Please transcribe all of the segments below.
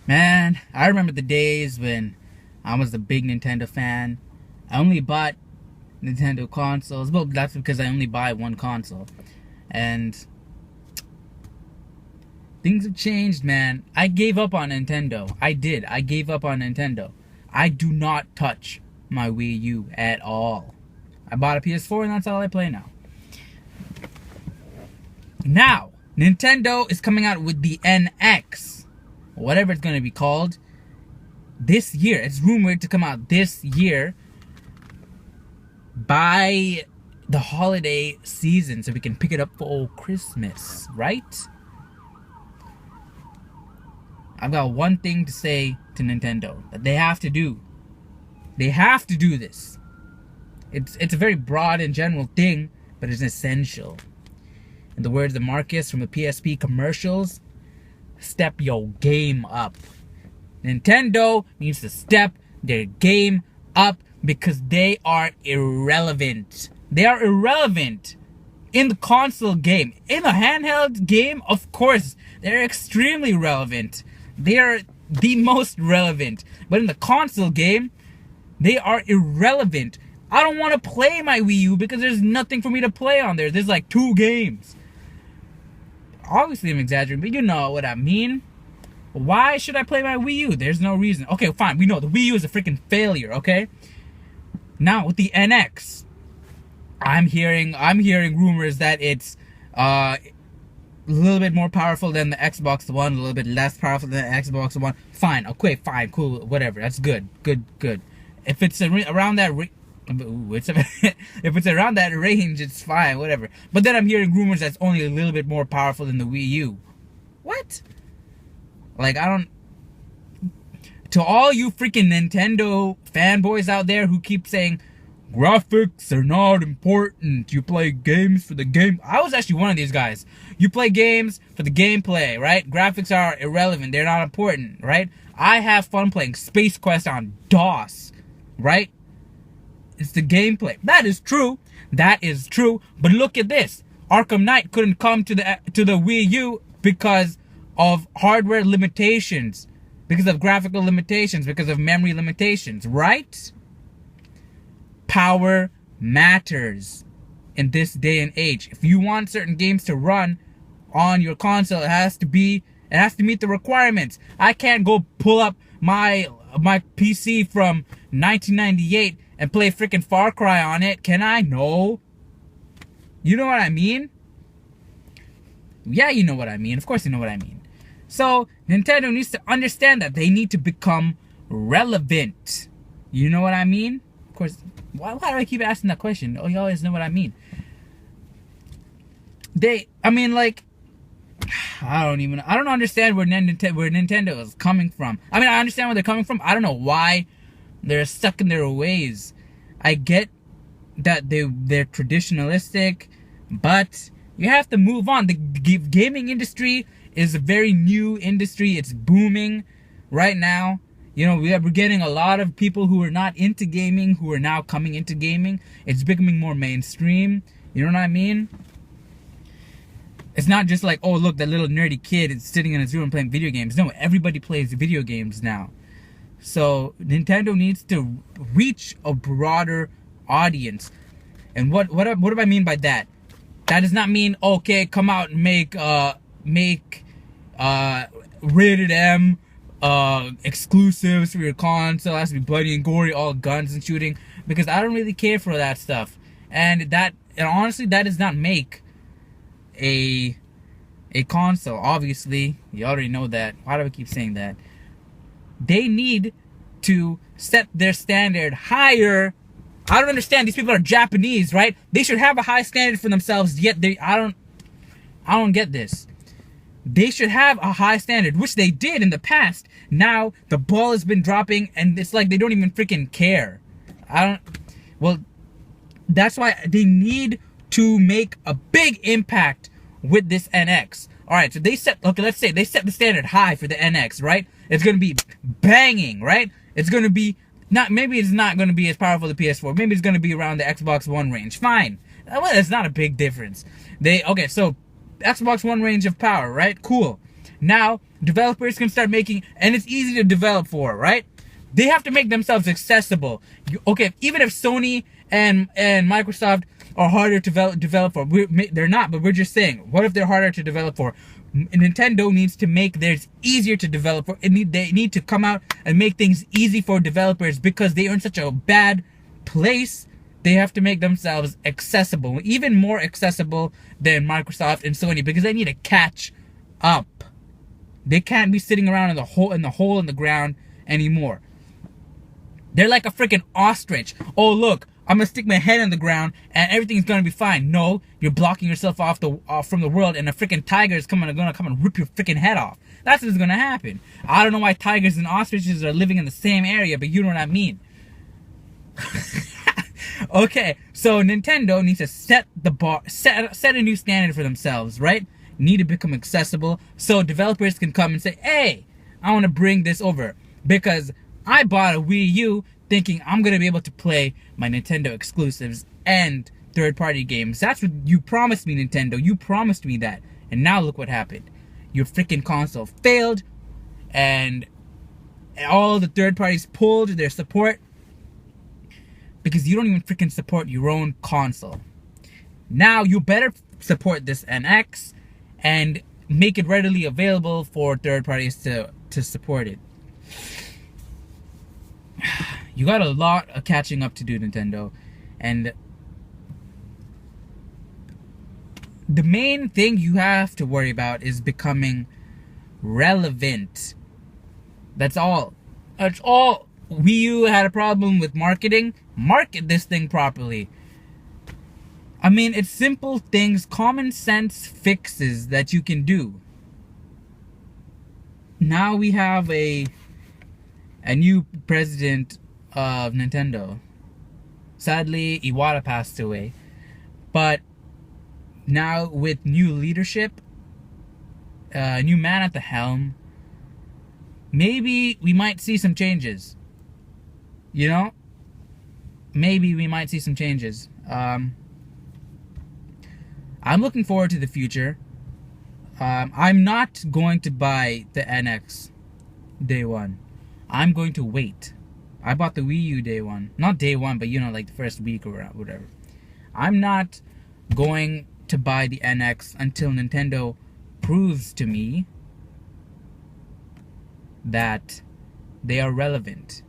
Man, I remember the days when I was a big Nintendo fan. I only bought Nintendo consoles. Well, that's because I only buy one console. And things have changed, man. I gave up on Nintendo. I did. I gave up on Nintendo. I do not touch my Wii U at all. I bought a PS4 and that's all I play now. Now, Nintendo is coming out with the NX, whatever it's going to be called, this year. It's rumored to come out this year by the holiday season so we can pick it up for Christmas, right? I've got one thing to say to Nintendo that they have to do. They have to do this. It's a very broad and general thing, but it's essential. In the words of Marcus from the PSP commercials, step your game up. Nintendo needs to step their game up because they are irrelevant. They are irrelevant in the console game. In the handheld game, of course, they're extremely relevant. They are the most relevant. But in the console game, they are irrelevant. I don't want to play my Wii U because there's nothing for me to play on there. There's like 2 games. Obviously, I'm exaggerating, but you know what I mean. Why should I play my Wii U? There's no reason. Okay, fine. We know the Wii U is a freaking failure, okay? Now, with the NX, I'm hearing rumors that it's a little bit more powerful than the Xbox One, a little bit less powerful than the Xbox One. Fine, okay, fine, cool, whatever. That's good. If it's around that if it's around that range, it's fine, whatever. But then I'm hearing rumors that's only a little bit more powerful than the Wii U. What? Like, I don't... To all you freaking Nintendo fanboys out there who keep saying, graphics are not important, you play games for the game. I was actually one of these guys. You play games for the gameplay, right? Graphics are irrelevant, they're not important, right? I have fun playing Space Quest on DOS, right? It's the gameplay. That is true. That is true. But look at this. Arkham Knight couldn't come to the Wii U because of hardware limitations, because of graphical limitations, because of memory limitations, right? Power matters in this day and age. If you want certain games to run on your console, it has to meet the requirements. I can't go pull up my PC from 1998 and play freaking Far Cry on it, can I? No. You know what I mean? Yeah, you know what I mean. Of course you know what I mean. So, Nintendo needs to understand that they need to become relevant. You know what I mean? Of course, why do I keep asking that question? Oh, you always know what I mean. I don't understand where Nintendo is coming from. I mean, I understand where they're coming from. I don't know why they're stuck in their ways. I get that they're traditionalistic, but you have to move on. The gaming industry is a very new industry. It's booming right now. You know, we're getting a lot of people who are not into gaming who are now coming into gaming. It's becoming more mainstream. You know what I mean? It's not just like, oh, look, that little nerdy kid is sitting in his room playing video games. No, everybody plays video games now. So Nintendo needs to reach a broader audience. And what do I mean by that? That does not mean, okay, come out and make rated M exclusives for your console. It has to be bloody and gory, all guns and shooting, because I don't really care for that stuff. And honestly, that does not make a console. Obviously, you already know that. Why do I keep saying that? They need to set their standard higher. I don't understand. These people are Japanese, right? They should have a high standard for themselves, yet I don't get this. They should have a high standard, which they did in the past. Now the ball has been dropping and it's like they don't even freaking care. Well, that's why they need to make a big impact with this NX. Alright, so let's say they set the standard high for the NX, right? It's gonna be banging, right? It's gonna be, maybe it's not gonna be as powerful as the PS4. Maybe it's gonna be around the Xbox One range. Fine. Well, it's not a big difference. Okay, so Xbox One range of power, right? Cool. Now developers can start making, and it's easy to develop for, right? They have to make themselves accessible. Okay, even if Sony and Microsoft are harder to develop for, they're not. But we're just saying, what if they're harder to develop for? Nintendo needs to make theirs easier to develop for. They need to come out and make things easy for developers because they are in such a bad place. They have to make themselves accessible, even more accessible than Microsoft and Sony, because they need to catch up. They can't be sitting around in the hole in the ground anymore. They're like a freaking ostrich. Oh look, I'm gonna stick my head in the ground and everything's gonna be fine. No, you're blocking yourself off from the world, and a freaking tiger is gonna come and rip your freaking head off. That's what's gonna happen. I don't know why tigers and ostriches are living in the same area, but you know what I mean. Okay, so Nintendo needs to set the bar, set a new standard for themselves, right? Need to become accessible so developers can come and say, hey, I want to bring this over because I bought a Wii U thinking I'm going to be able to play my Nintendo exclusives and third-party games. That's what you promised me, Nintendo. You promised me that. And now look what happened. Your freaking console failed and all the third parties pulled their support because you don't even freaking support your own console. Now you better support this NX and make it readily available for third parties to support it. You got a lot of catching up to do, Nintendo. And the main thing you have to worry about is becoming relevant. That's all. That's all. Wii U had a problem with marketing. Market this thing properly. I mean, it's simple things, common sense fixes that you can do. Now we have a new president of Nintendo. Sadly, Iwata passed away. But now with new leadership, new man at the helm, maybe we might see some changes. You know? Maybe we might see some changes. I'm looking forward to the future. I'm not going to buy the NX day one. I'm going to wait. I bought the Wii U day one. Not day one, but you know, like the first week or whatever. I'm not going to buy the NX until Nintendo proves to me that they are relevant.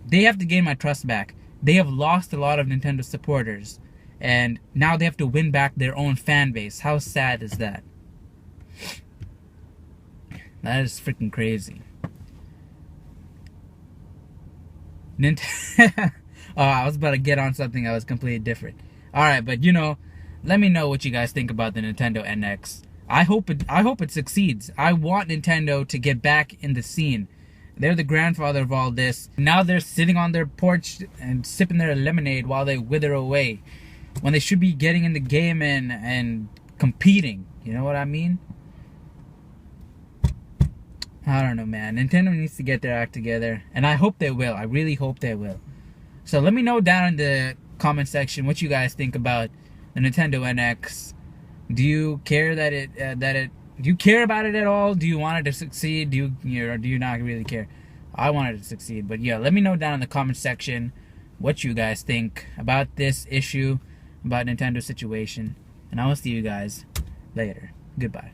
They have to gain my trust back. They have lost a lot of Nintendo supporters. And now they have to win back their own fan base. How sad is that? That is freaking crazy. Oh, I was about to get on something that was completely different. Alright, but you know, let me know what you guys think about the Nintendo NX. I hope it succeeds. I want Nintendo to get back in the scene. They're the grandfather of all this. Now they're sitting on their porch and sipping their lemonade while they wither away, when they should be getting in the game and competing. You know what I mean? I don't know, man. Nintendo needs to get their act together, and I hope they will. I really hope they will. So let me know down in the comment section what you guys think about the Nintendo NX. Do you care that do you care about it at all? Do you want it to succeed? Or do you not really care? I want it to succeed, but yeah, let me know down in the comment section what you guys think about this issue, about Nintendo's situation, and I will see you guys later. Goodbye.